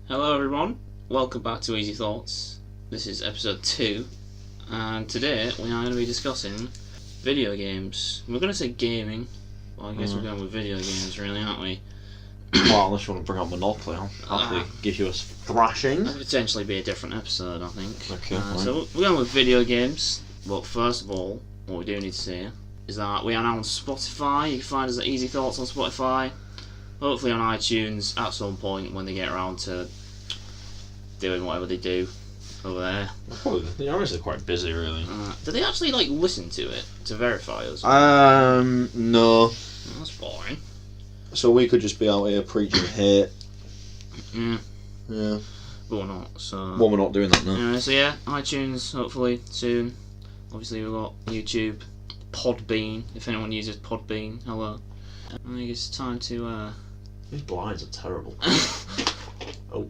Hello everyone, welcome back to Easy Thoughts. This is episode 2, and today we are going to be discussing video games. We're going to say gaming, well I guess we're going with video games really, aren't we? Well, unless you want to bring up Monopoly, I'll happily give you a thrashing. That'd potentially be a different episode, I think. Okay, so we're going with video games, but first of all, what we do need to say is that we are now on Spotify. You can find us at Easy Thoughts on Spotify. Hopefully on iTunes at some point when they get around to doing whatever they do over there. Probably, they're honestly quite busy, really. Do they actually listen to it to verify us? No. That's boring. So we could just be out here preaching hate. Yeah. But we're not. So. Well, we're not doing that now. So yeah, iTunes hopefully soon. Obviously we've got YouTube, Podbean. If anyone uses Podbean, hello. I think it's time to. These blinds are terrible. Oh.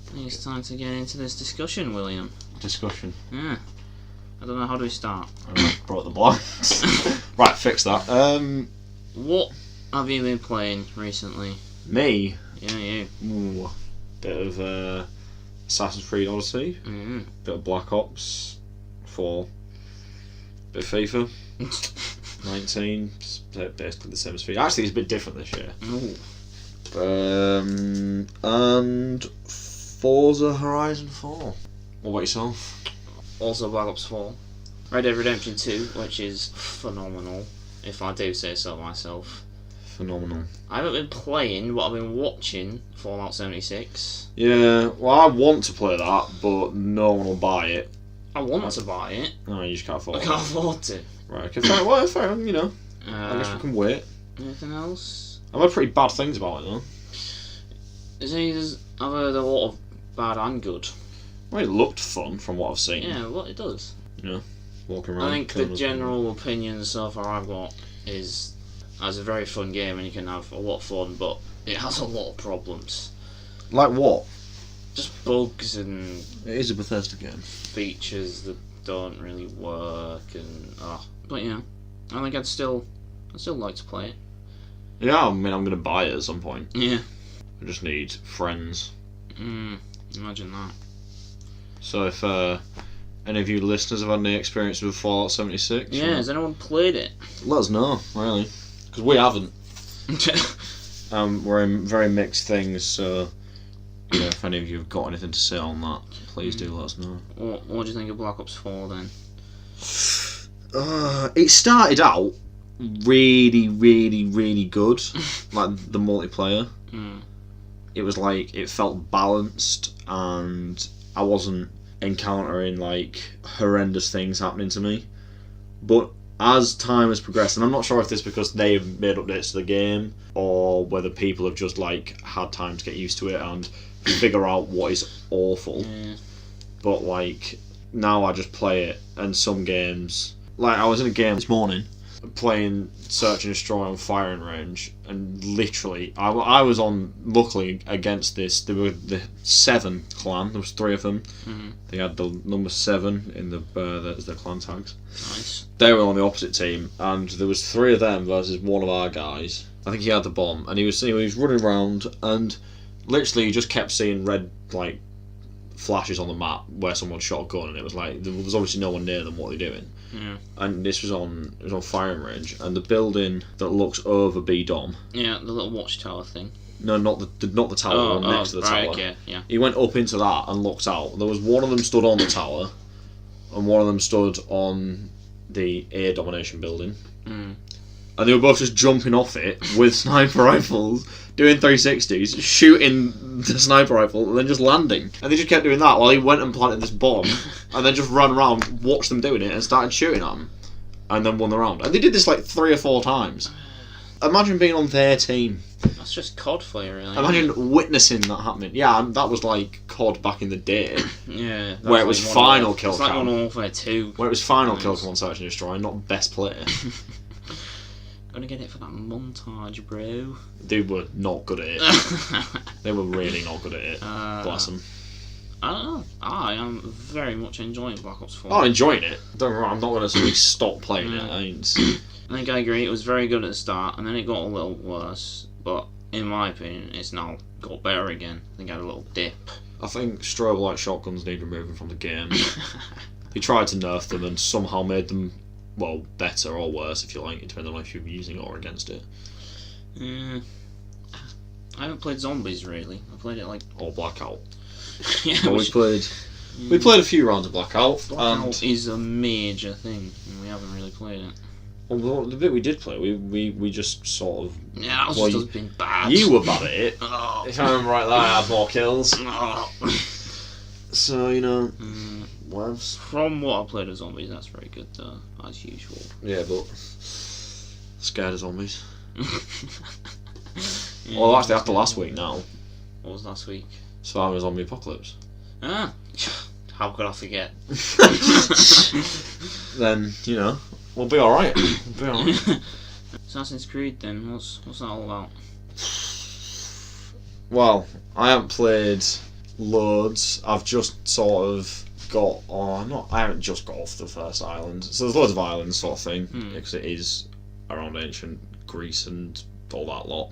I think it's time to get into this discussion, William. Discussion. Yeah. I don't know, how do we start? I brought the blinds. Right, fix that. What have you been playing recently? Me? Yeah, you. Ooh, bit of Assassin's Creed Odyssey. Bit of Black Ops 4. Bit of FIFA. 19. Basically the same as FIFA. Actually, it's a bit different this year. Ooh. And Forza Horizon 4. What about yourself? Also Black Ops 4. Red Dead Redemption 2, which is phenomenal, if I do say so myself. Phenomenal. I haven't been playing, but I've been watching Fallout 76. Yeah, well, I want to play that, but no one will buy it. I want to buy it. No, you just can't afford I it. can't afford to. Right, okay, fair. Well, fair, you know. I guess we can wait. Anything else? I've heard pretty bad things about it, though. I've heard a lot of bad and good. Well, it looked fun from what I've seen. Yeah, well, it does. You know, walking around. I think the general opinion so far I've got is it's a very fun game and you can have a lot of fun, but it has a lot of problems. Like what? Just bugs and It is a Bethesda game. features that don't really work and but yeah, I think I'd still like to play it. Yeah, I mean, I'm going to buy it at some point. Yeah. I just need friends. Imagine that. So if any of you listeners have had any experience with Fallout 76, Yeah, has anyone played it? let us know, really. Because we haven't. We're in very mixed things, so you know, if any of you have got anything to say on that, please do let us know. What do you think of Black Ops 4 then? It started out really, really, really good. Like the multiplayer. It was like, it felt balanced and I wasn't encountering like horrendous things happening to me. But as time has progressed, and I'm not sure if this is because they've made updates to the game or whether people have just like had time to get used to it and figure out what is awful. Yeah. But like now I just play it, and some games, like I was in a game this morning playing Search and Destroy on Firing Range, and literally I was on, luckily, against this. There were the 7 clan. There was 3 of them. They had the number 7 in the clan tags. Nice. They were on the opposite team, and there was 3 of them versus one of our guys. I think he had the bomb, and he was running around, and literally he just kept seeing red like flashes on the map where someone shot a gun, and it was like there was obviously no one near them. What are they doing? Yeah. And this was on Firing Range, and the building that looks over B-Dom. Yeah, the little watchtower thing. No, not the tower, one next to the right, tower. okay, yeah. He went up into that and looked out. There was one of them stood on the tower, and one of them stood on the air domination building. And they were both just jumping off it with sniper rifles, doing 360s, shooting the sniper rifle, and then just landing. And they just kept doing that while he went and planted this bomb, and then just ran around, watched them doing it, and started shooting at them. And then won the round. And they did this like 3 or 4 times. Imagine being on their team. That's just COD for you, really. Imagine witnessing that happening. Yeah, and that was like COD back in the day. Yeah. Where it was final kill cam. It's like cam. Modern Warfare 2. Where it was final kill cam on Search and Destroy, not best player. Gonna get it for that montage, bro. They were not good at it. They were really not good at it. Bless them. I don't know. I am very much enjoying Black Ops 4. Oh, enjoying it. Don't get me wrong, I'm not going to suddenly stop playing it. I think I agree. It was very good at the start, and then it got a little worse. But in my opinion, it's now got better again. I think I had a little dip. I think strobe light shotguns need removing from the game. They tried to nerf them and somehow made them, well, better or worse, if you like, depending on if you're using it or against it. I haven't played Zombies really. I played it like Or Blackout. yeah, But we played a few rounds of Blackout. Blackout is a major thing, and we haven't really played it. Well, the bit we did play, we just sort of. Yeah, that was Well, just been bad. You were bad at it. Oh. If I remember right, I had more kills. Oh. So, you know, whatevs. From what I played of Zombies, that's very good though, as usual. Yeah, but scared of zombies. Yeah, Well, actually, after last week now, What was last week? Surviving a Zombie Apocalypse. Ah, how could I forget? Then, you know, we'll be alright. We'll be alright. Assassin's Creed then, what's that all about? Well, I haven't played loads. I've just sort of got I haven't just got off the first island. So there's loads of islands sort of thing, because it is around ancient Greece and all that lot.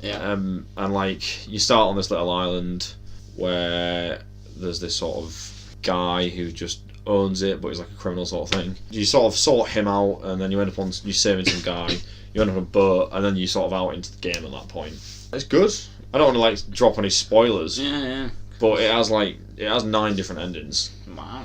Yeah. And like, you start on this little island where there's this sort of guy who just owns it, but he's like a criminal sort of thing. You sort of sort him out, and then you end up you saving some guy. You end up on a boat, and then you sort of out into the game at that point. It's good. I don't want to like drop any spoilers, Yeah. but it has 9 different endings, Wow.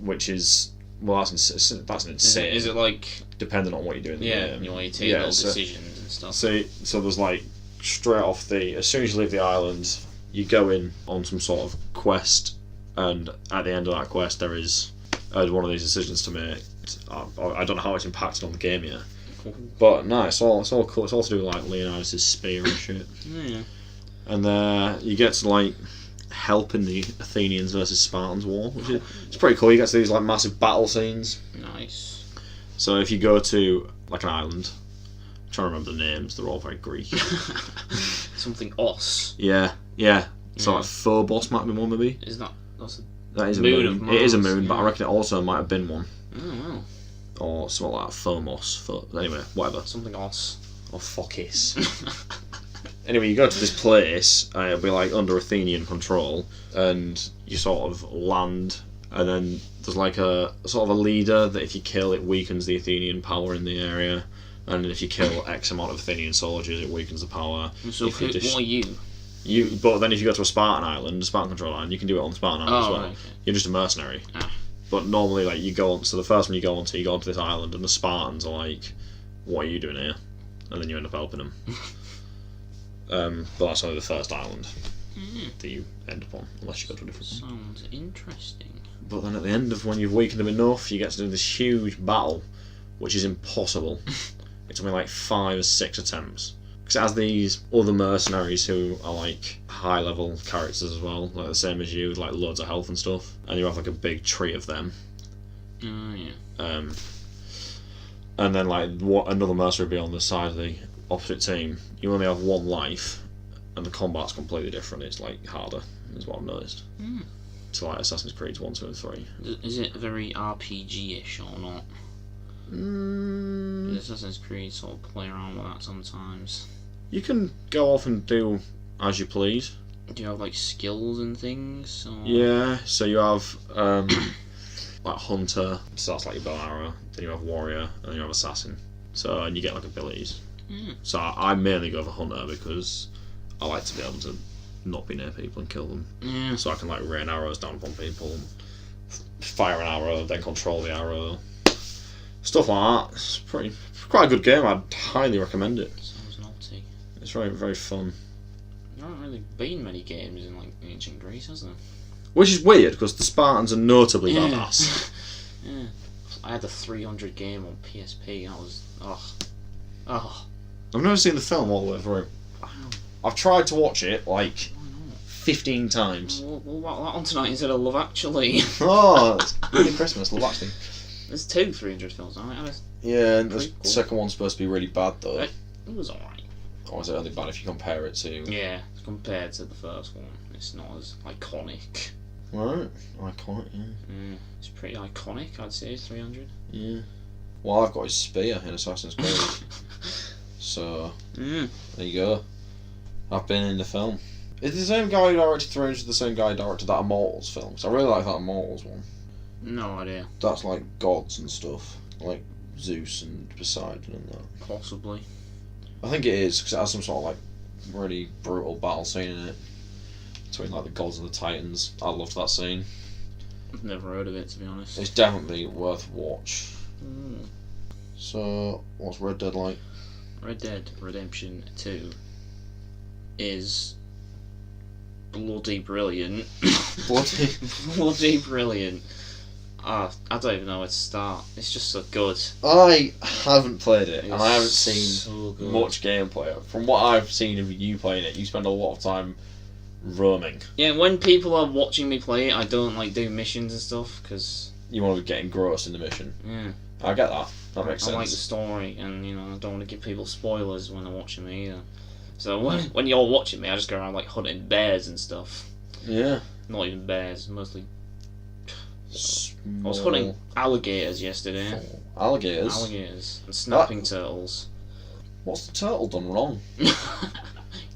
which is that's insane. Is it like depending on what you do in the game? you take little decisions and stuff. So there's like straight off as soon as you leave the island, you go in on some sort of quest, and at the end of that quest there is one of these decisions to make. I don't know how it's impacted on the game yet, but no, it's all cool. It's all to do with like Leonidas' spear and shit. Yeah. And you get to like help in the Athenians versus Spartans war, which is it's pretty cool. You get to these like massive battle scenes. Nice. So if you go to like an island, I'm trying to remember the names, they're all very Greek. Something os. Yeah. So like Phobos might be one, maybe. That is a moon moon. of Mars, It is a moon, but yeah. I reckon it also might have been one, Oh wow. or something like that. Phomos. Anyway, whatever. Something os. Or Phokis. Anyway, you go to this place, and it'll be like under Athenian control, and you sort of land, and then there's like a sort of a leader that if you kill, it weakens the Athenian power in the area, and if you kill X amount of Athenian soldiers, it weakens the power. So what are you? But then if you go to a Spartan island, a Spartan control island, you can do it on the Spartan island as well. Okay. You're just a mercenary. Ah. But normally, like, you go on, so the first one you go onto this island, and the Spartans are like, what are you doing here? And then you end up helping them. But that's only the first island that you end up on, unless you go to a different one. Sounds interesting. But then at the end of when you've weakened them enough, you get to do this huge battle, which is impossible. It's only like 5 or 6 attempts. Because it has these other mercenaries who are like high level characters as well, like the same as you, with like loads of health and stuff. And you have like a big tree of them. Oh yeah. And then like another mercenary will be on the side of the opposite team. You only have 1 life, and the combat's completely different. It's like harder, is what I've noticed. To like Assassin's Creed 1, 2 and 3. Is it very RPG-ish or not? Does Assassin's Creed sort of play around with that sometimes? You can go off and do as you please. Do you have like skills and things? Or... Yeah, so you have like hunter, so that's like your bow and arrow. Then you have warrior, and then you have assassin. So and you get like abilities. So I mainly go for hunter because I like to be able to not be near people and kill them. Yeah. So I can like rain arrows down upon people, and fire an arrow, then control the arrow. Stuff like that. It's quite a good game. I'd highly recommend it. Sounds naughty. It's very, very fun. There aren't really been many games in like ancient Greece, has there? Which is weird because the Spartans are notably badass. Yeah. I had the 300 game on PSP. That was I've never seen the film all the way through. Wow. I've tried to watch it like Why not? 15 times. We'll whack that on tonight instead of Love Actually. Oh, it's really Christmas, Love Actually. There's 2 300 films. Yeah, and the Prequel. second one's supposed to be really bad though. It was alright. Or is it only bad if you compare it to... Yeah, compared to the first one, it's not as iconic. Right, iconic, yeah. It's pretty iconic, I'd say, 300. Yeah. Well, I've got his spear in Assassin's Creed. So Mm. there you go. I've been in the film. Is the same guy who directed Thrones the same guy who directed that Immortals film? Because I really like that Immortals one. No idea. That's like gods and stuff, like Zeus and Poseidon and that. Possibly. I think it is because it has some sort of like really brutal battle scene in it between like the gods and the titans. I loved that scene. I've never heard of it, to be honest. It's definitely worth a watch. Mm. So, what's Red Dead like? Red Dead Redemption 2 is bloody brilliant. Bloody. Bloody brilliant. I don't even know where to start. It's just so good. I haven't played it, and It's I haven't seen so good. much gameplay. From what I've seen of you playing it, you spend a lot of time roaming. Yeah, when people are watching me play it, I don't like do missions and stuff because You want to get engrossed in the mission. yeah, I get that. That makes I sense. like the story, and I don't want to give people spoilers when they're watching me either. So when you're watching me, I just go around like hunting bears and stuff. Yeah. Not even bears, mostly. Small I was hunting alligators yesterday. alligators. Alligators and snapping turtles. What's the turtle done wrong? He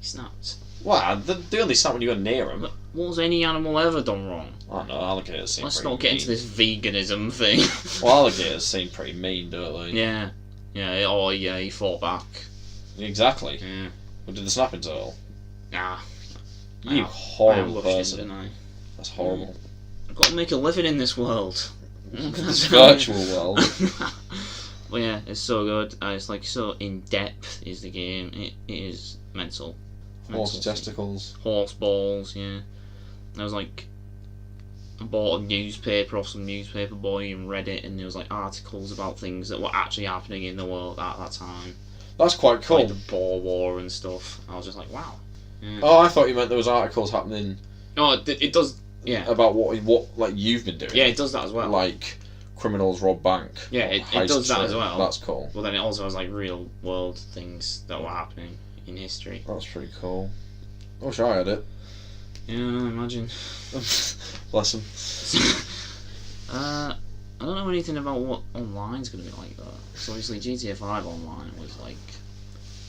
snapped. Well, they only snap when you go near them. What has any animal ever done wrong? I don't know, alligators seem Let's pretty not get mean. into this veganism thing. Well, alligators seem pretty mean, don't they? Yeah. Yeah, oh yeah, he fought back. Exactly. Yeah. What did the snapping turtle? Ah. You I am horrible lushed him, person. didn't I? That's horrible. I've got to make a living in this world. This virtual world. Well, yeah, it's so good. It's like so in depth is the game. It is mental. Horse Mental. testicles. Horse balls, yeah. I was like, I bought a newspaper off some newspaper boy and read it, and there was like articles about things that were actually happening in the world at that time. That's quite cool. Like the Boer War and stuff. I was just like, wow. Yeah. Oh, I thought you meant there was articles happening Oh, it does. Yeah. about what like you've been doing. Yeah, it does that as well. Like criminals rob bank. Yeah, or it heist does that as train. well. That's cool. But then it also has like real world things that were happening in history. That's pretty cool. I wish I had it. Yeah, imagine. Bless him. I don't know anything about what online's going to be like though. So obviously GTA 5 online was like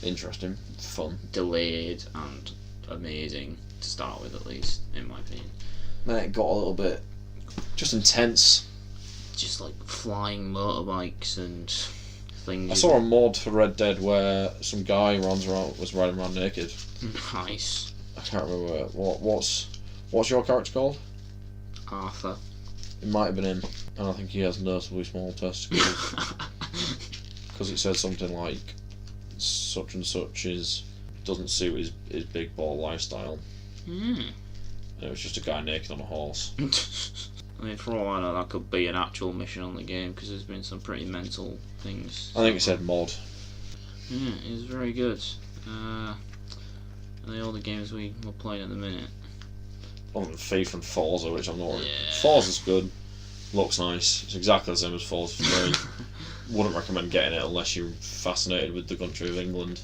Interesting. Fun. delayed and amazing to start with, at least in my opinion. Then it got a little bit just intense. Just like flying motorbikes and things. I saw a mod for Red Dead where some guy was riding around naked. Nice. I can't remember what's your character called? Arthur. It might have been him, and I think he has noticeably small testicles because it said something like such and such doesn't suit his big ball lifestyle. Mm. And it was just a guy naked on a horse. I mean, for all I know, that could be an actual mission on the game because there's been some pretty mental things. I think it said mod. Yeah, it was very good. All the games we were playing at the minute. Other than FIFA and Forza, which I'm not. Yeah. Forza's good. Looks nice. It's exactly the same as Forza 3. Wouldn't recommend getting it unless you're fascinated with the country of England.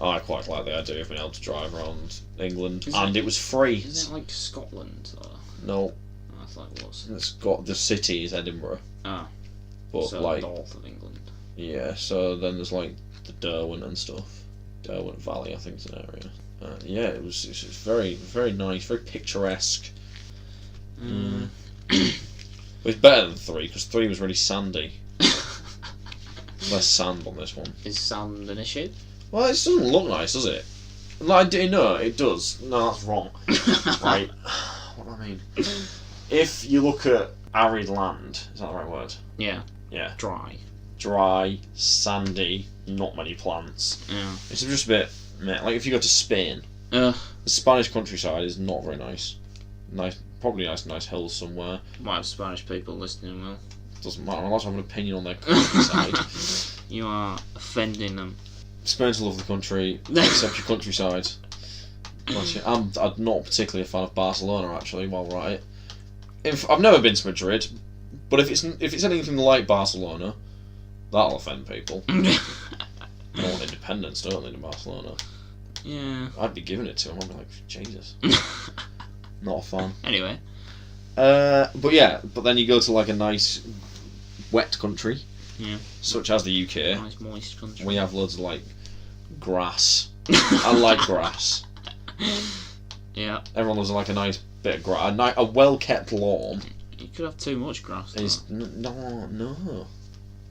I quite like the idea of being able to drive around England, and it was free. Is it like Scotland? Or? No, I thought it was. it's got the city is Edinburgh. Ah. But So like, north of England. yeah. So then there's like the Derwent and stuff. Derwent Valley, I think, is an area. Yeah, it's very, very nice, very picturesque. Mm. It's better than 3 because 3 was really sandy. Less sand on this one. Is sand an issue? Well, it doesn't look nice, does it? Like, no, it does. No, that's wrong. Right. What do I mean? If you look at arid land, is that the right word? Yeah. Yeah. Dry. Dry, sandy, not many plants. Yeah. It's just a bit meh. Like if you go to Spain, Uh, the Spanish countryside is not very nice. Probably nice hills somewhere. might have Spanish people listening, Will. Doesn't matter. I'm allowed to have an opinion on their countryside. You are offending them. Spain's a lovely country, except your countryside. I'm not particularly a fan of Barcelona, actually, while we're at it. I've never been to Madrid, but if it's anything like Barcelona, that'll offend people. They want independence, don't they, in Barcelona? Yeah. I'd be giving it to them. I'd be like, Jesus. Not a fan. Anyway. But then you go to like a nice wet country, Yeah. such as the UK. Nice moist country. We have loads of like Grass. I like grass. Yeah. Everyone loves like a nice bit of grass. A well-kept lawn. You could have too much grass. No.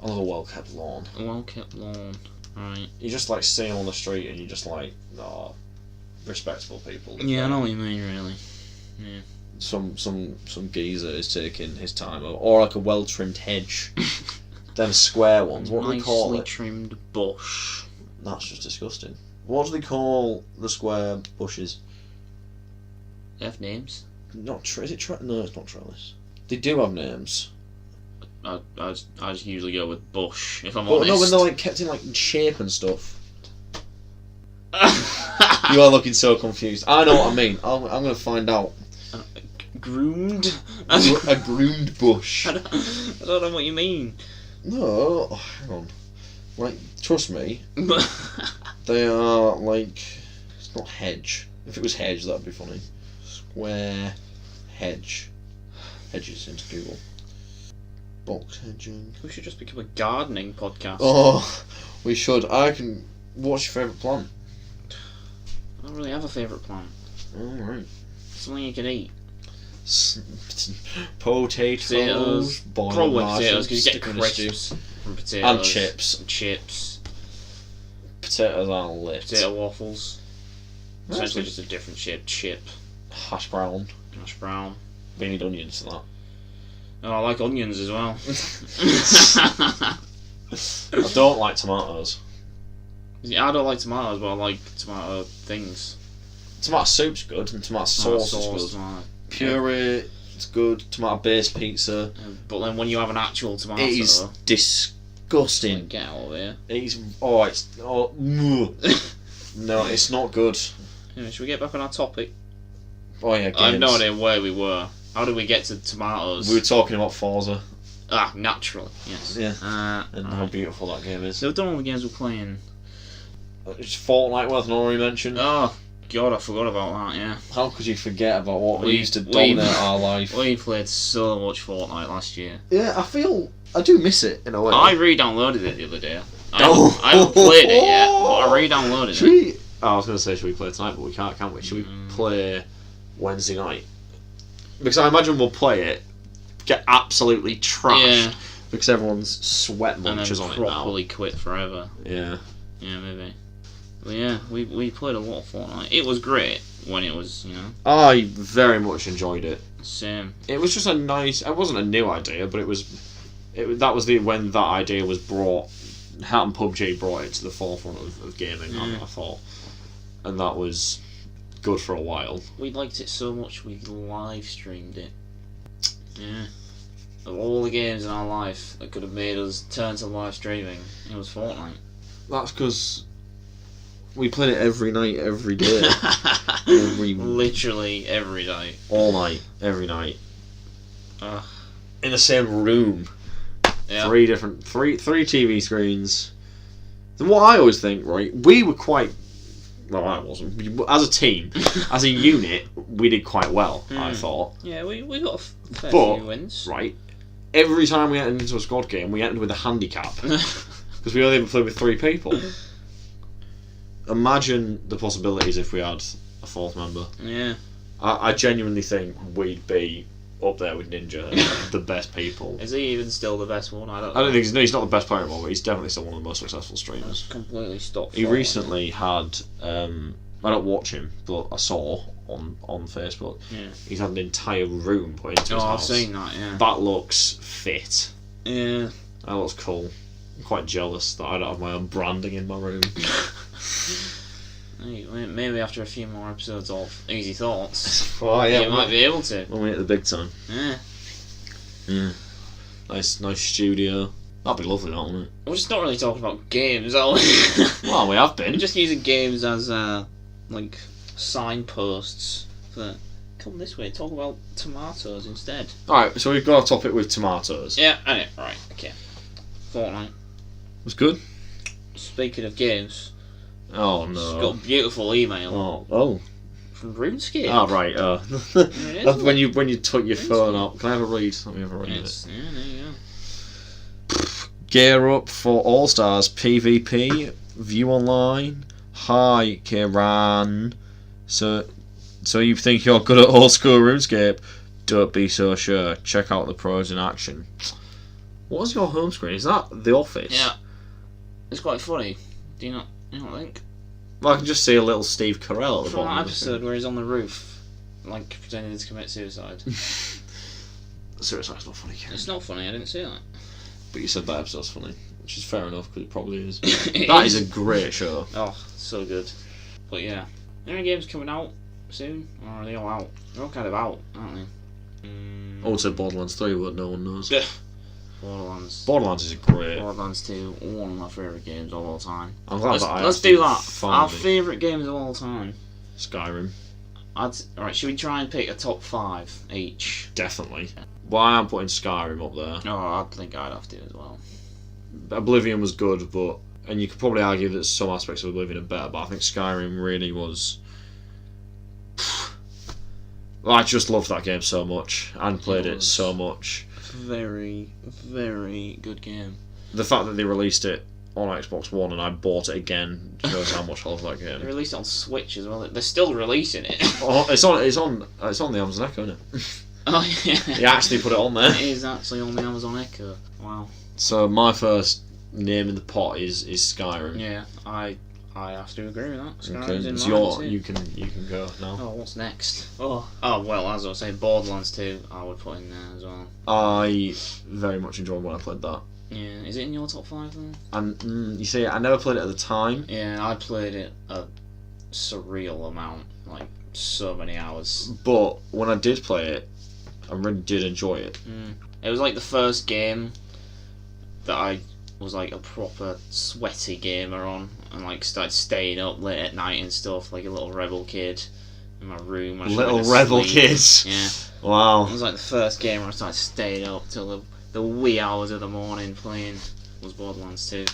I love a well-kept lawn. A well-kept lawn. Right. You just like see them on the street and you just like, respectable people. Yeah, I know what you mean, really. Yeah. Some geezer is taking his time, or like a well-trimmed hedge. Them square ones. What do they call it? Nicely trimmed bush. That's just disgusting. What do they call the square bushes? They have names. Not is it no, it's not trellis. They do have names. I just usually go with bush, if I'm But honest. no, when they're like kept in like shape and stuff. You are looking so confused. I know what I mean. I'm gonna find out. Groomed? A groomed bush. I don't know what you mean. No, hang on. Like, trust me, they are like. It's not hedge. If it was hedge, that'd be funny. Square hedge. Hedges into Google. Box hedging. We should just become a gardening podcast. Oh, we should. What's your favourite plant? I don't really have a favourite plant. Alright. Something you can eat. Potatoes. Probably potatoes, because you get crisps from potatoes. And chips. And chips. Potatoes are lit. Potato waffles. That's Essentially good. just a different shaped chip. Hash brown. Hash brown. We need onions for that. Oh, I like onions as well. I don't like tomatoes. Yeah, I don't like tomatoes, but I like tomato things. Tomato soup's good, and tomato sauce is good. Tomato. Puree, it's good. Tomato based pizza. But then when you have an actual tomato, It is disgusting. get out of here. No, it's not good. Anyway, should we get back on our topic? Oh yeah, games. I have no idea where we were. How did we get to tomatoes? We were talking about Forza. Naturally, yes. Yeah. And how beautiful that game is. So we've done all the games we're playing. It's Fortnite worth an honorary mention. Oh, God, I forgot about that, yeah. How could you forget about what We- used to we- dominate our life? We played so much Fortnite last year. Yeah, I do miss it in a way. I re-downloaded it the other day. Oh. I haven't played it yet, but I re-downloaded Should it. we? I was going to say, should we play tonight? But we can't, can we? Should we play Wednesday night? Because I imagine we'll play it, get absolutely trashed, Yeah. because everyone's sweat And then munchers on it now. properly quit forever. Yeah. Yeah, maybe. But yeah, we played a lot of Fortnite. It was great when it was, I very much enjoyed it. same. It was just a nice. It wasn't a new idea, but it was. That was when that idea was brought. Hat and PUBG brought it to the forefront of gaming. I thought, and that was good for a while. We liked it so much we live streamed it. Yeah. Of all the games in our life that could have made us turn to live streaming, it was Fortnite. That's because we played it every night, every day, Literally every day. all night, every night, Ugh. in the same room. Yeah. Three TV screens. Then what I always think, right? We were quite. Well, I wasn't. As a team, as a unit, we did quite well. I thought. Yeah, we got a fair But few wins. right, every time we entered into a squad game, we entered with a handicap because we only ever played with 3 people. Imagine the possibilities if we had a 4th member. Yeah. I genuinely think we'd be up there with Ninja, the best people. Is he even still the best one? I don't I know. don't think he's not the best player anymore, but he's definitely still one of the most successful streamers. Completely stopped. He following. recently had, I don't watch him, but I saw on Facebook, Yeah. he's had an entire room put into his Oh, I've house. seen that, yeah. That looks fit. Yeah. That looks cool. I'm quite jealous that I don't have my own branding in my room. Hey, maybe after a few more episodes of Easy Thoughts, Oh yeah, you might be able to. when we hit the big time. Yeah. Yeah. Nice studio. That'd be lovely, wouldn't it? We're just not really talking about games, are we? Well, we have been. We're just using games as, like, signposts for, come this way, talk about tomatoes instead. Alright, so we've got a topic with tomatoes. Yeah, anyway, right, okay. Fortnite. Was good? Speaking of games, Oh just no. got a beautiful email Oh. from RuneScape. Oh right, is. That's when you took your phone up. Can I have a read? Let me have a read of it. Yes, yeah, there you go. Gear up for All Stars PvP. View online. Hi, Kieran. So you think you're good at old school RuneScape? Don't be so sure. Check out the pros in action. What is your home screen? Is that The Office? Yeah. It's quite funny. Do you not think? Well, I can just see a little Steve Carell at the From bottom. that of the episode where he's on the roof, like pretending to commit suicide. Seriously, it's not funny. It's not funny. I didn't see that. But you said that episode's funny, which is fair enough because it probably is. It That is a great show. Oh, so good. But yeah, are there any games coming out soon, or are they all out? They're all kind of out, aren't they? I would say Borderlands 3, but no one knows. Borderlands. Borderlands is great. Borderlands 2, one of my favourite games of all time. I'm glad Let's do that. Our favourite games of all time. Skyrim. Alright, should we try and pick a top 5 each? Definitely. Well, I am putting Skyrim up there. Oh, I think I'd have to as well. Oblivion was good, and you could probably argue that some aspects of Oblivion are better, but I think Skyrim really was. I just loved that game so much and played it so much. Very, very good game. The fact that they released it on Xbox One and I bought it again shows how much I love that They game. released it on Switch as well. They're still releasing it. Oh, it's on the Amazon Echo, isn't it? Oh yeah. They actually put it on there. It is actually on the Amazon Echo. Wow. So my first name in the pot is Skyrim. Yeah, I have to agree with that. Okay, Skyrim's in it's mine your too. you can go now. Oh, what's next? Oh, well, as I was saying, Borderlands 2, I would put in there as well. I very much enjoyed when I played that. Yeah, is it in your top 5 then? And you see, I never played it at the time. Yeah, I played it a surreal amount, like so many hours. But when I did play it, I really did enjoy it. It was like the first game that I was like a proper sweaty gamer on, and like started staying up late at night and stuff, like a little rebel kid in my room. When I Little went to rebel sleep. kids. Yeah, Wow. it was like the first game where I started staying up till the wee hours of the morning playing was Borderlands 2.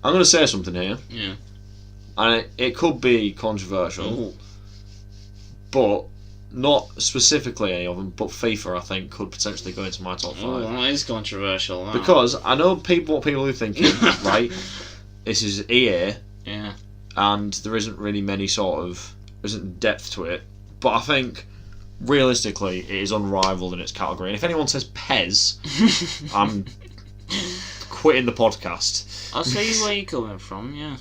I'm going to say something here, Yeah. and it could be controversial, Ooh. but not specifically any of them, but FIFA I think could potentially go into my top 5. Oh, that is controversial. That. Because I know what people are thinking, right? This is EA, Yeah. and there isn't really isn't depth to it. But I think realistically, it is unrivaled in its category. And if anyone says Pez, I'm quitting the podcast. I'll see where you're coming from. Yeah.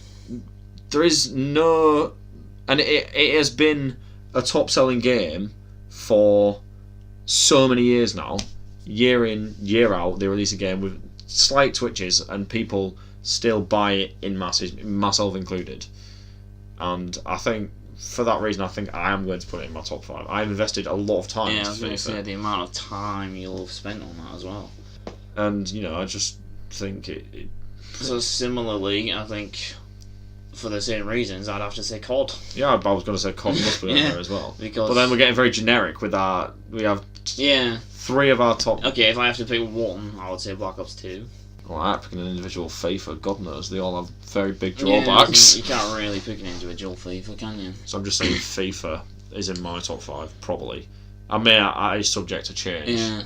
There is no, and it has been a top-selling game for so many years now. Year in, year out, they release a game with slight twitches, and people still buy it in masses, myself included. And I think for that reason, I think I am going to put it in my top 5. I've invested a lot of time. Yeah, I was going to say the amount of time you'll have spent on that as well. And I just think it. So similarly, I think for the same reasons, I'd have to say COD. Yeah, I was going to say COD must be on Yeah, there as well. because- But then we're getting very generic with our. We have Yeah. 3 of our top. Okay, if I have to pick one, I would say Black Ops 2. Well, I'm picking an individual FIFA. God knows they all have very big Yeah, drawbacks. you can't really pick an individual FIFA, can you? So I'm just saying FIFA is in my top 5 probably. I mean, I is subject to change. Yeah.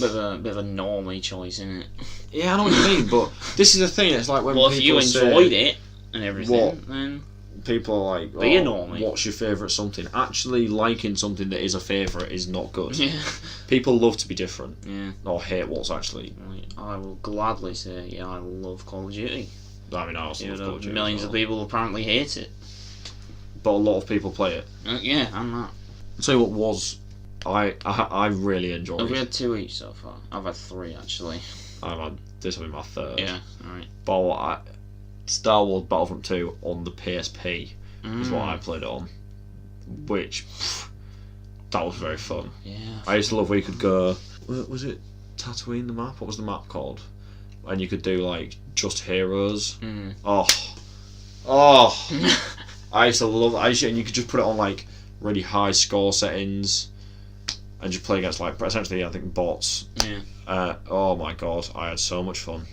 Bit of a normie choice, isn't it? Yeah, I know what you mean, but this is the thing. It's like when Well, people if you say, enjoyed it and everything, What? then people are like, Be a normie. what's your favourite something? Actually, liking something that is a favourite is not good. yeah, People love to be different, yeah. or hate what's actually. I will gladly say, yeah, I love Call of Duty. I mean, I also love Call of Duty as Millions well. of people apparently hate it. But a lot of people play it. Yeah, and that. I'll tell you what was. I really enjoyed. Have we had 2 each so far? I've had 3 actually. I've had this will be my 3rd. Yeah, alright. But Star Wars Battlefront 2 on the PSP is what I played it on, which that was very fun. Yeah. I used to love where you could go. Was it Tatooine the map? What was the map called? And you could do like just heroes. Mm. Oh, I used to love. And you could just put it on like really high score settings, and just play against like essentially I think bots. Yeah. Oh my god, I had so much fun.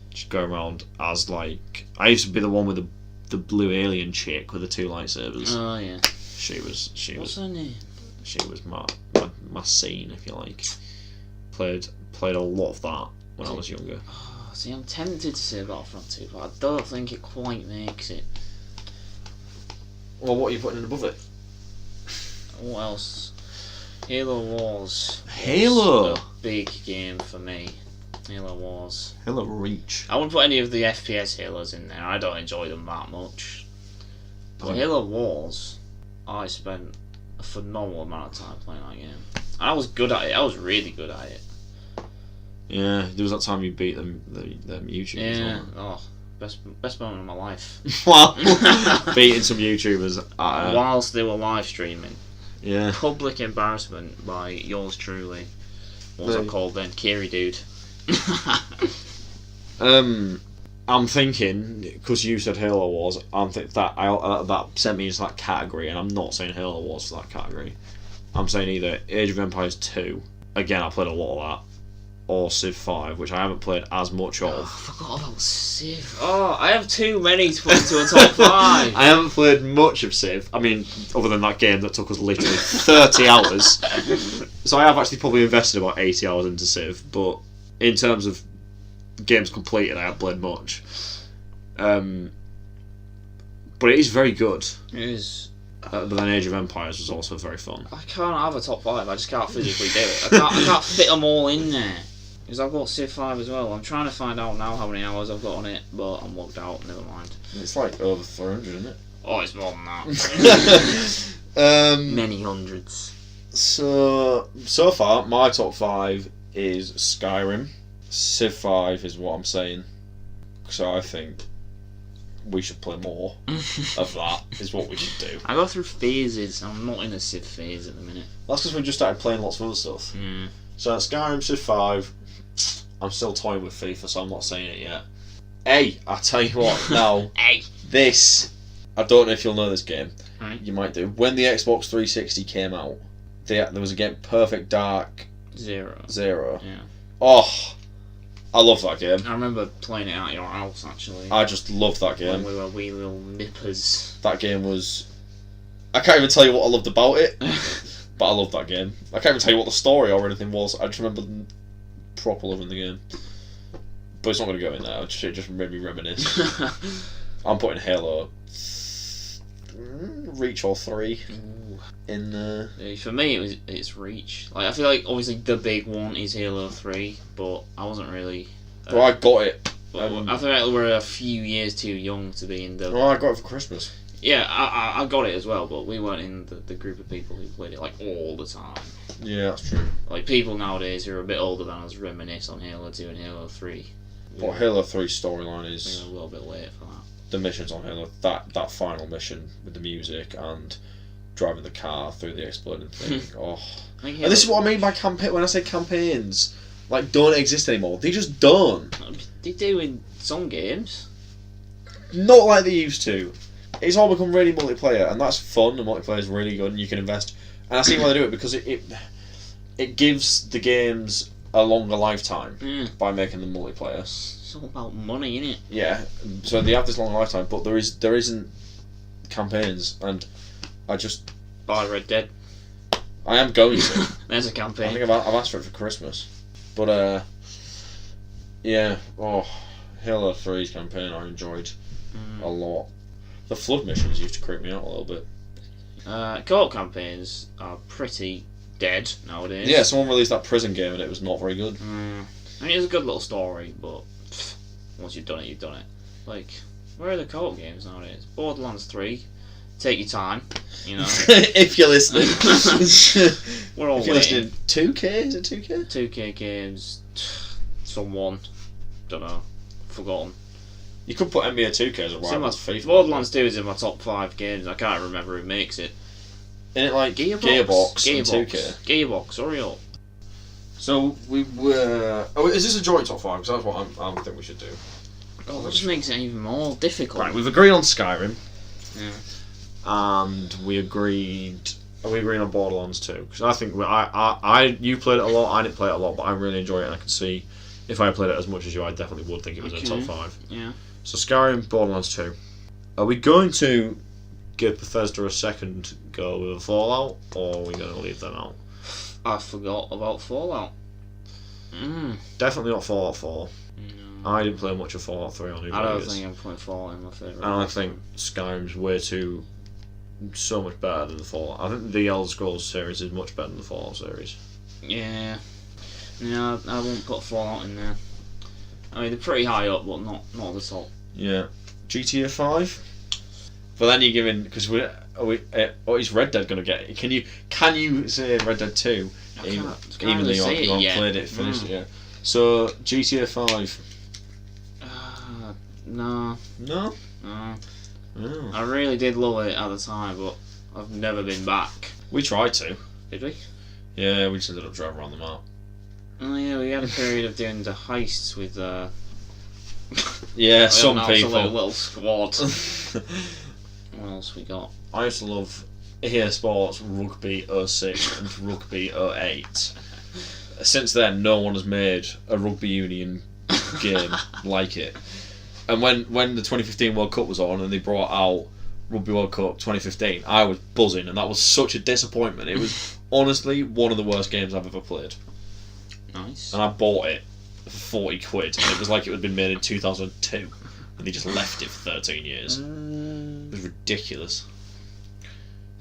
Just going around as like I used to be the one with the blue alien chick with the 2 lightsabers. Oh yeah. She was What's her name? she was my scene, if you like. Played a lot of that when I was younger. Oh, see, I'm tempted to say Battlefront 2, but I don't think it quite makes it. Well, what are you putting in above it? What else? Halo Wars. Halo. Was a big game for me. Halo Wars. Halo Reach. I wouldn't put any of the FPS Halos in there. I don't enjoy them that much. But Halo Wars, I spent a phenomenal amount of time playing that game. And I was good at it. I was really good at it. Yeah, there was that time you beat them YouTubers. Yeah. Oh, best moment of my life. Well, beating some YouTubers at, whilst they were live streaming. Yeah. Public embarrassment by yours truly. What was I called then? Kiri Dude. I'm thinking, because you said Halo Wars, that sent me into that category, and I'm not saying Halo Wars for that category. I'm saying either Age of Empires 2, again I played a lot of that, or Civ 5, which I haven't played as much of. Oh, I forgot about Civ. Oh, I have too many to put into a top 5. I haven't played much of Civ, I mean, other than that game that took us literally 30 hours. So I have actually probably invested about 80 hours into Civ, but in terms of games completed, I haven't played much. But it is very good. It is. But then Age of Empires was also very fun. I can't have a top 5, I just can't physically do it. I can't fit them all in there. Because I've got Civ 5 as well. I'm trying to find out now how many hours I've got on it, but I'm logged out, never mind. It's like over 400, isn't it? Oh, it's more than that. Many hundreds. So far, my top 5 is Skyrim. Civ 5 is what I'm saying. So I think we should play more of that, is what we should do. I go through phases. I'm not in a Civ phase at the minute. That's because we just started playing lots of other stuff. Mm. So Skyrim, Civ 5. I'm still toying with FIFA, so I'm not saying it yet. Hey, I tell you what, now, Hey! this, I don't know if you'll know this game. Right. You might do. When the Xbox 360 came out, there was a game, Perfect Dark Zero. Yeah. Oh, I love that game. I remember playing it at your house, actually. I just love that When game. we were wee little nippers. That game was... I can't even tell you what I loved about it, but I loved that game. I can't even tell you what the story or anything was. I just remember proper loving the game. But it's not going to go in there. It just made me reminisce. I'm putting Halo Reach or 3 in there. For me, it's Reach. Like, I feel like obviously the big one is Halo 3, but I wasn't really. Well, I got it. I feel like we're a few years too young to be in the. Well, I got it for Christmas. Yeah, I got it as well, but we weren't in the group of people who played it like all the time. Yeah, that's true. Like people nowadays who are a bit older than us reminisce on Halo 2 and Halo 3. But Halo 3's storyline is We're a little bit late for that. the missions on Halo. That final mission with the music and driving the car through the exploding thing. Oh, and this is what I mean by campaign. When I say campaigns, like don't exist anymore. They just don't. They do in some games. Not like they used to. It's all become really multiplayer, and that's fun. The multiplayer is really good, and you can invest. And I see why they do it because it gives the games a longer lifetime by making them multiplayer. It's all about money, isn't it? Yeah, so they have this long lifetime, but there isn't campaigns, and I just Buy Red Dead. I am going to. There's a I campaign. think I've asked for it for Christmas, but yeah. Oh, Halo 3's campaign I enjoyed a lot. The flood missions used to creep me out a little bit. Co-op campaigns are pretty dead nowadays. Yeah, someone released that prison game and it was not very good. I mean, it's a good little story, but once you've done it, you've done it. Like, where are the co-op games nowadays? Borderlands 3. Take your time, you know. If you're listening. We're all if you're waiting. listening, 2K? Is it 2K? 2K games. Someone. Don't know. Forgotten. You could put NBA 2K as a rival to FIFA. Borderlands 2 is in my top 5 games. I can't remember who makes it. Isn't it like Gearbox and 2K? Gearbox, hurry up. So we were. Oh, is this a joint top 5? Because that's what I think we should do. Oh, that just makes it even more difficult. Right, we've agreed on Skyrim. Yeah. And we agreed. Are we agreeing on Borderlands 2? Because I think you played it a lot. I didn't play it a lot, but I really enjoy it. And I can see if I played it as much as you, I definitely would think it was in top 5. Yeah. So Skyrim, Borderlands 2. Are we going to give Bethesda a second go with a Fallout, or are we going to leave them out? I forgot about Fallout. Definitely not Fallout 4. No. I didn't play much of Fallout 3 on New I don't Vegas. think I'm putting Fallout in my favourite. And I think Skyrim's way too so much better than the Fallout. I think the Elder Scrolls series is much better than the Fallout series. Yeah. No, I won't put Fallout in there. I mean, they're pretty high up, but not at the top. Yeah. GTA 5? But then you're giving, because is Red Dead gonna get? Can you say Red Dead 2? Even though you haven't played it, finished it yet. So GTA 5. No. No. No. Oh. I really did love it at the time, but I've never been back. We tried to. Did we? Yeah, we just ended up driving around the map. Oh yeah, we had a period of doing the heists with Yeah, some people. Little squad. What else we got? I used to love EA Sports Rugby 06 and Rugby 08. Since then, no one has made a rugby union game like it. And when the 2015 World Cup was on and they brought out Rugby World Cup 2015, I was buzzing, and that was such a disappointment. It was honestly one of the worst games I've ever played. Nice. And I bought it for 40 quid, and it was like it had been made in 2002, and they just left it for 13 years. It was ridiculous.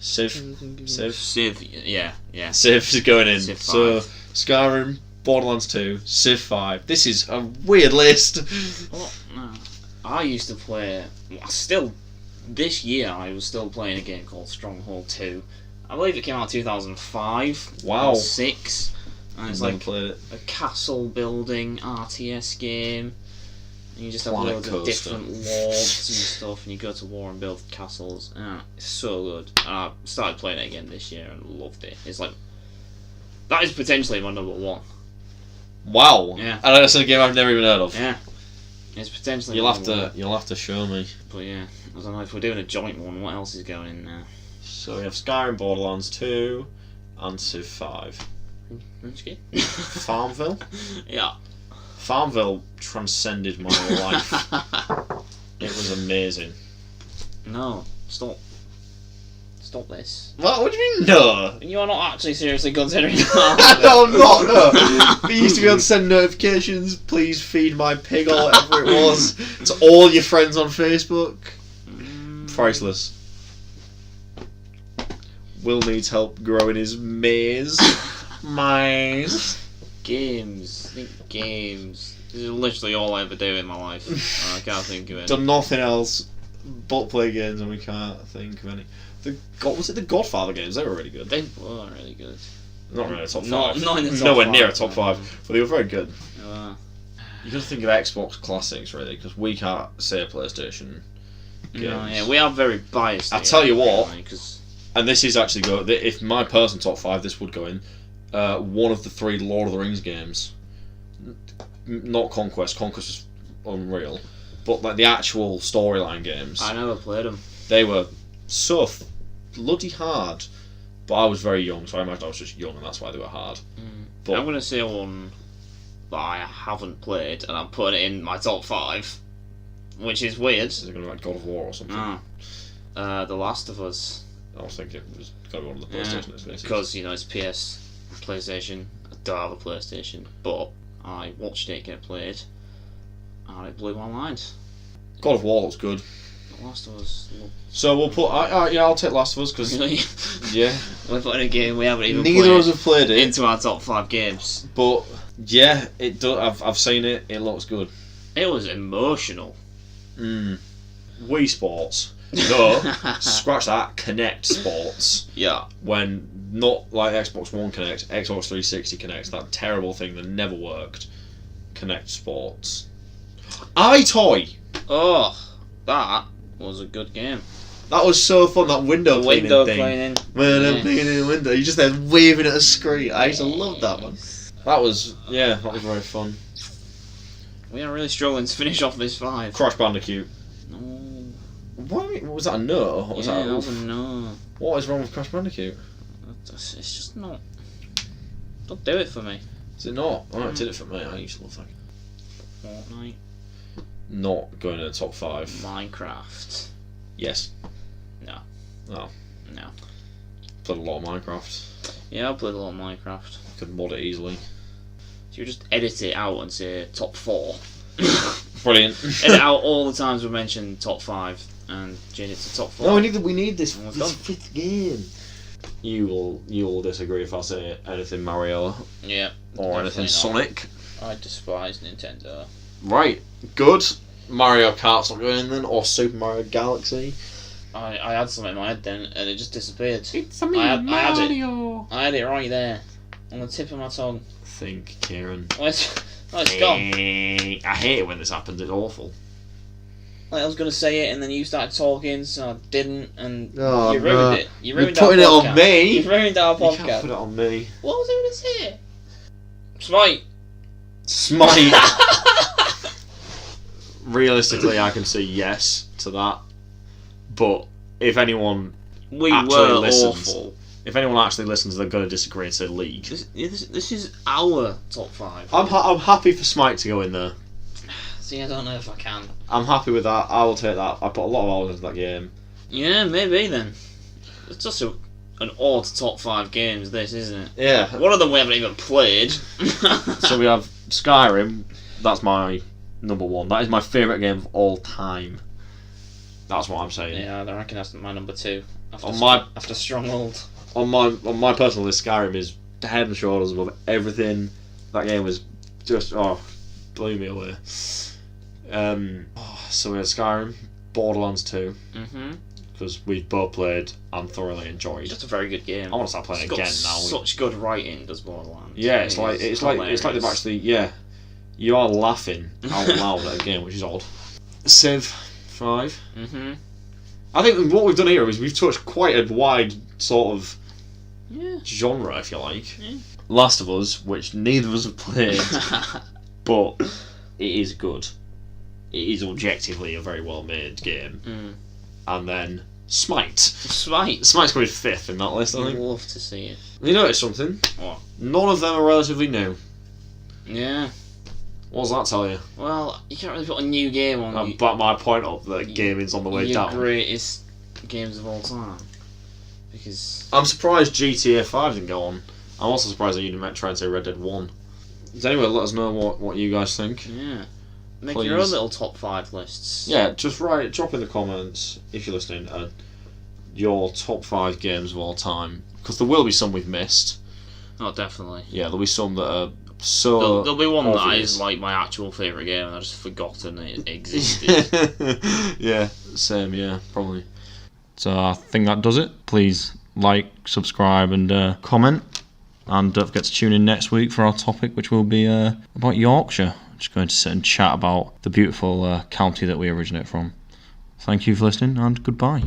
Civ, yeah. Civ is going in. Civ 5. So Skyrim, Borderlands 2, Civ 5. This is a weird list. Well, no. I used to play. Still, this year I was still playing a game called Stronghold 2. I believe it came out in 2005. Wow. Or 6. And it's like played it. a castle building RTS game. And you just have Planet loads Coaster. of different lords and stuff, and you go to war and build castles. Yeah, it's so good. And I started playing it again this year and loved it. It's like that is potentially my number one. Wow. Yeah. And that's a game I've never even heard of. Yeah, it's potentially. You'll my have number to one. you'll have to show me. But yeah, I don't know if we're doing a joint one. What else is going in there? So we have Skyrim, Borderlands 2, and Civ 5. That's good. Farmville. Yeah. Farmville transcended my life. It was amazing. No, stop. Stop this. What do you mean, no? You are not actually seriously considering that. No, I'm not, no. We used to be able to send notifications, please feed my pig, or whatever it was, to all your friends on Facebook. Priceless. Will needs help growing his maze. Maze. Games. Think games. This is literally all I ever do in my life. I can't think of it. Done nothing else but play games, and we can't think of any. Was it the Godfather games? They were really good. They were really good. Not really a top 5. Not in the top Nowhere 5, near a top 5, but they were very good. Uh, You got to think of Xbox classics, really, because we can't say PlayStation games. no, yeah, we are very biased. I'll tell you what. Really, 'cause And this is actually if my personal top 5, this would go in. One of the 3 Lord of the Rings games. Not Conquest. Conquest was unreal. But like the actual storyline games, I never played them. they were so bloody hard. But I was very young, so I imagine I was just young, and that's why they were hard. But I'm gonna say one that I haven't played, and I'm putting it in my top 5, which is weird. is it going to be like God of War or something? No. The Last of Us. I was thinking it was going to be one of the PlayStation exclusives. Because it's PS, PlayStation. I don't have a PlayStation, but I watched it get played, and it blew my mind. God of War looks good. The Last of Us. So we'll put. I'll take Last of Us because yeah, we're putting a game we haven't even neither of played us have played it into our top 5 games. But yeah, it does. I've seen it. It looks good. It was emotional. Wii Sports. No, scratch that. Kinect Sports. Yeah. When not like Xbox One Kinect, Xbox 360 Kinect, that terrible thing that never worked. Kinect Sports. iToy. Oh, that was a good game. That was so fun. That window cleaning thing. When I'm cleaning the window, you just there waving at a screen. I used to love that one. That was very fun. We are really struggling to finish off this 5. Crash Bandicoot. No. Why was that a no? Or was that a was a no. What is wrong with Crash Bandicoot? It's just not. Don't do it for me. Is it not? Oh, it did it for me. I used to love that. Fortnite. Not going in the top 5. Minecraft. Yes. No. Oh. No. Played a lot of Minecraft. Yeah, I played a lot of Minecraft. Could mod it easily. So you just edit it out and say top 4. Brilliant. Edit out all the times we mentioned top 5. and change it to top 4. No, we need this Oh, it's done. 5th game. You will disagree if I say anything Mario Yeah. or anything not. Sonic. I despise Nintendo. Right, good. Mario Kart's not going in then, or Super Mario Galaxy. I had something in my head then, and it just disappeared. It's me, I had Mario. I had it right there, on the tip of my tongue. Think, Kieran. It's gone. I hate it when this happens. It's awful. Like, I was going to say it, and then you started talking, so I didn't, and Oh, you ruined no. it. You You're ruined our putting it podcast. on me. You ruined our You can't podcast. put it on me. What was I going to say? Smite. Smite. Realistically, I can say yes to that. But if anyone We actually were listens, awful. if anyone actually listens, they're going to disagree and say League. This is our top 5. I'm happy for Smite to go in there. See, I don't know if I can. I'm happy with that. I will take that. I put a lot of hours into that game. Yeah, maybe then. It's just an odd top 5 games, this, isn't it? Yeah. One of them we haven't even played. So we have Skyrim. That's my number 1. That is my favourite game of all time. That's what I'm saying. Yeah, I reckon that's my number 2. After Stronghold. On my personal list, Skyrim is head and shoulders above everything. That game was just blew me away. So we had Skyrim, Borderlands 2, because we've both played and thoroughly enjoyed. Just a very good game. I want to start playing It's again got now. Such good writing, does Borderlands. Yeah, it's like they've actually you are laughing out loud at a game, which is odd. Civ 5. I think what we've done here is we've touched quite a wide sort of genre, if you like. Yeah. Last of Us, which neither of us have played, but it is good. It is objectively a very well made game. And then Smite. Smite's coming 5th in that list, I I'd think. love to see it. You notice something? What? None of them are relatively new. Yeah. What does that tell you? Well, you can't really put a new game on. I back my point up that gaming's on the way your down. greatest games of all time. Because I'm surprised GTA 5 didn't go on. I'm also surprised that you didn't try and say Red Dead 1. Does anyone let us know what you guys think? yeah, make Please. your own little top 5 lists. Yeah, just drop in the comments if you're listening your top 5 games of all time, because there will be some we've missed. Oh, definitely. Yeah, there'll be some that are so. There'll be one that obvious. is like my actual favourite game, and I've just forgotten it existed. Yeah, same. Yeah, probably. So I think that does it. Please like, subscribe, and comment. And don't forget to tune in next week for our topic, which will be about Yorkshire. Just going to sit and chat about the beautiful county that we originate from. Thank you for listening, and goodbye.